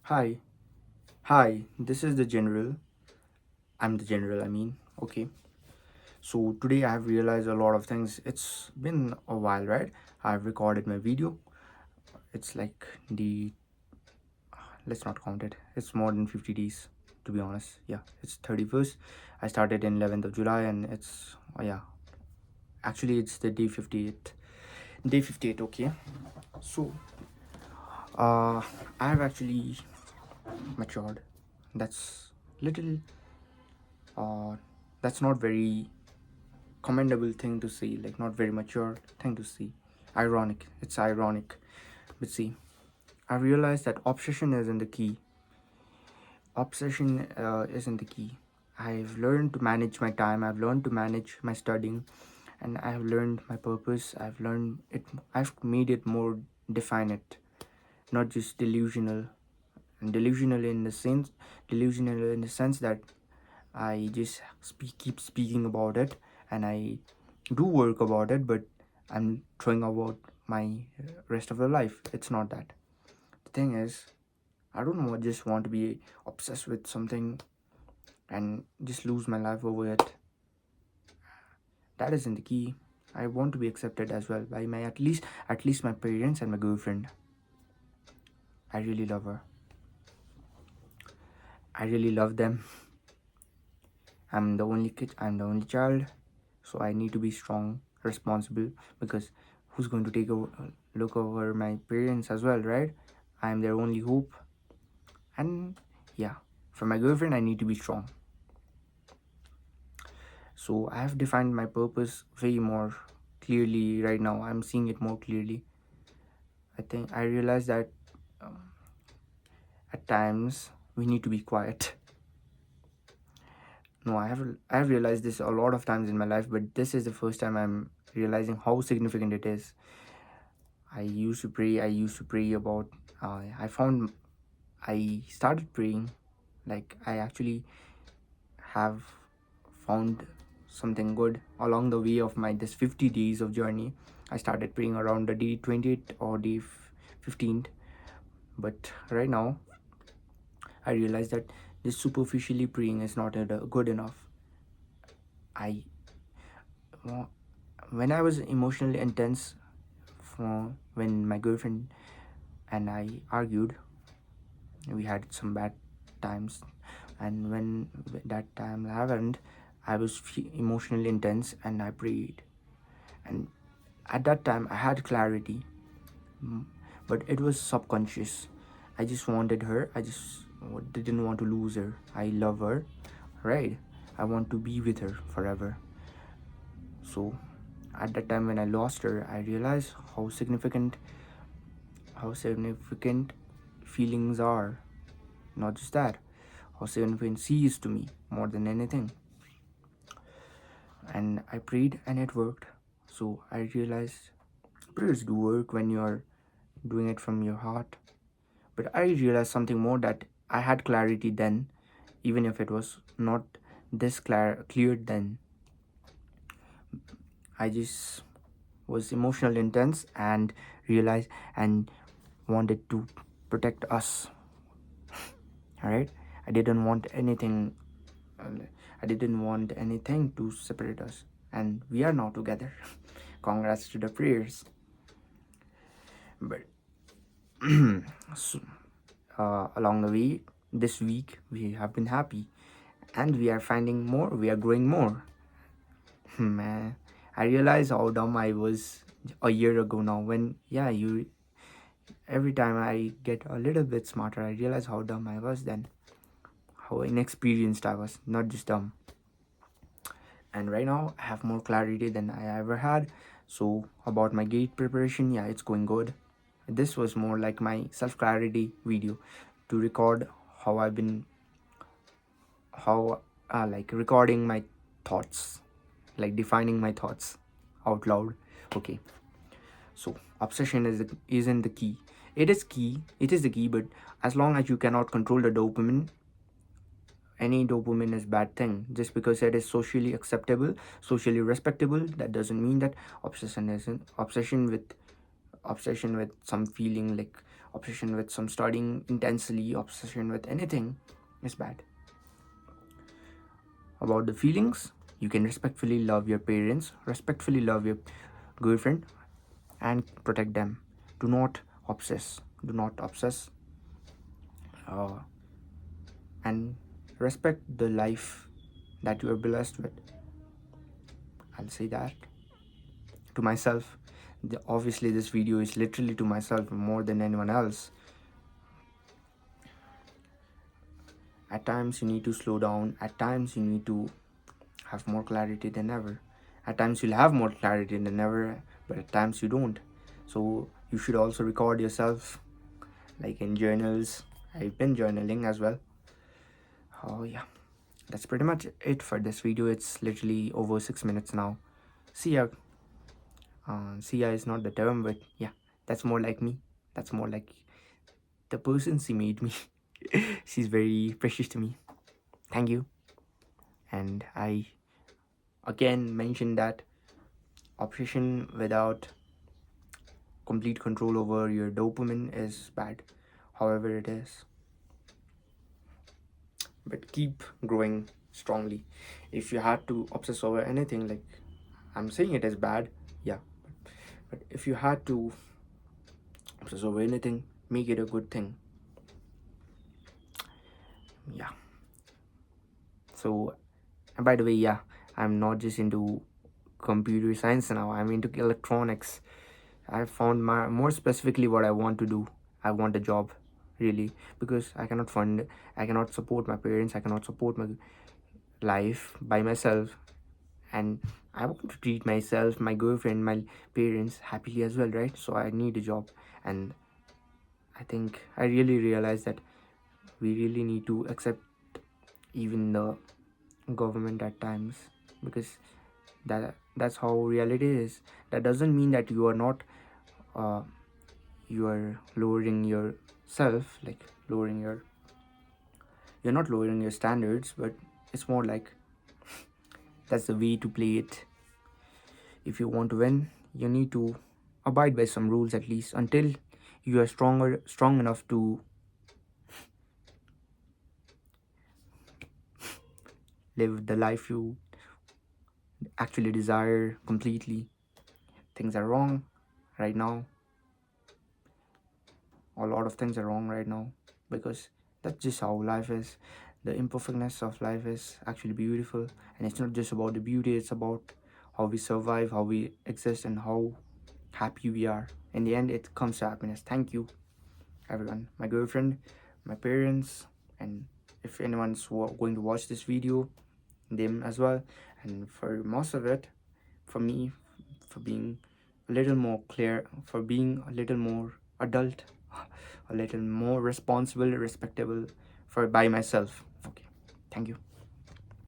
Hi, hi, this is the general. I'm the general, I mean. Okay. So today I have realized a lot of things. It's been a while, right? I've recorded my video. It's like let's not count it. It's more than 50 days, to be honest. Yeah, it's 31st. I started in 11th of July and yeah, actually, it's the day 58. Day 58, okay. So, uh, I've actually matured. That's little, uh, that's not very commendable thing to see, like not very mature thing to see. Ironic, it's ironic. But see, I realized that obsession isn't the key. I've learned to manage my time, I've learned to manage my studying, and I've learned my purpose. I've made it more definite, not just delusional. And delusional in the sense that I just keep speaking about it, and I do work about it, but I'm throwing about my rest of the life. It's not that. The thing is, I don't know, just want to be obsessed with something and just lose my life over it. That isn't the key. I want to be accepted as well by my at least my parents and my girlfriend. I really love her. I really love them. I'm the only kid. I'm the only child, so I need to be strong, responsible, because who's going to take over, look over my parents as well, right? I'm their only hope. And yeah, for my girlfriend I need to be strong. So I have defined my purpose way more clearly right now. I'm seeing it more clearly. I think I realize that um, at times we need to be quiet. No, I have realized this a lot of times in my life, but this is the first time I'm realizing how significant it is. I used to pray about, I started praying, like I actually have found something good along the way of my this 50 days of journey. I started praying around the day 28th or day 15th, but right now I realize that this superficially praying is not good enough. I When I was emotionally intense, when my girlfriend and I argued, we had some bad times, and when that time happened, I was emotionally intense and I prayed, and at that time I had clarity. Mm, but it was subconscious. I just wanted her. I just didn't want to lose her. I love her, right? I want to be with her forever. So at that time when I lost her, I realized how significant feelings are. Not just that, how significant she is to me more than anything. And I prayed and it worked. So I realized prayers do work when you're doing it from your heart. But I realized something more, that I had clarity then, even if it was not this clear then. I just was emotional intense and realized and wanted to protect us. Alright? I didn't want anything uh, I didn't want anything to separate us. And we are now together. Congrats to the prayers. But so, along the way, this week we have been happy, and we are finding more, we are growing more. Man, I realize how dumb I was a year ago now. When, yeah, you, every time I get a little bit smarter, I realize how dumb I was then, how inexperienced I was, not just dumb. And right now, I have more clarity than I ever had. So, about my gate preparation, yeah, it's going good. This was more like my self clarity video to record how I've been, how, like recording my thoughts, like defining my thoughts out loud. Okay, so obsession isn't the key. It is key. It is the key, but as long as you cannot control the dopamine, any dopamine is bad thing. Just because it is socially acceptable, socially respectable, that doesn't mean that obsession isn't. Obsession with some feeling like obsession with some studying intensely, obsession with anything is bad. About the feelings, you can respectfully love your parents, respectfully love your girlfriend, and protect them. Do not obsess. Do not obsess. Uh, and respect the life that you are blessed with. I'll say that to myself. Obviously, this video is literally to myself more than anyone else. At times, you need to slow down. At times, you need to have more clarity than ever. At times, you'll have more clarity than ever, but at times, you don't. So, you should also record yourself, like in journals. I've been journaling as well. Oh, yeah. That's pretty much it for this video. It's literally over 6 minutes now. See ya. See ya is not the term, but yeah, that's more like me. That's more like the person she made me. She's very precious to me. Thank you. And I again mentioned that obsession without complete control over your dopamine is bad. However, it is. But keep growing strongly. If you had to obsess over anything, like I'm saying it is bad, yeah. But if you had to obsess over anything, make it a good thing. Yeah. So, and by the way, yeah, I'm not just into computer science now, I'm into electronics. I found my more specifically what I want to do. I want a job, really, because I cannot support my parents, I cannot support my life by myself, and I want to treat myself, my girlfriend, my parents happily as well, right? So I need a job. And I think I really realized that we really need to accept even the government at times, because that's how reality is. That doesn't mean that you are not you are lowering yourself, like you're not lowering your standards, but it's more like that's the way to play it. If you want to win, you need to abide by some rules, at least until you are strong enough to live the life you actually desire completely. Things are wrong right now. A lot of things are wrong right now, because that's just how life is. The imperfectness of life is actually beautiful, and it's not just about the beauty, it's about how we survive, how we exist, and how happy we are. In the end, it comes to happiness. Thank you, everyone, my girlfriend, my parents, and if anyone's going to watch this video, them as well. And for most of it, for me, for being a little more clear, for being a little more adult, a little more responsible, respectable, for by myself. Okay, thank you.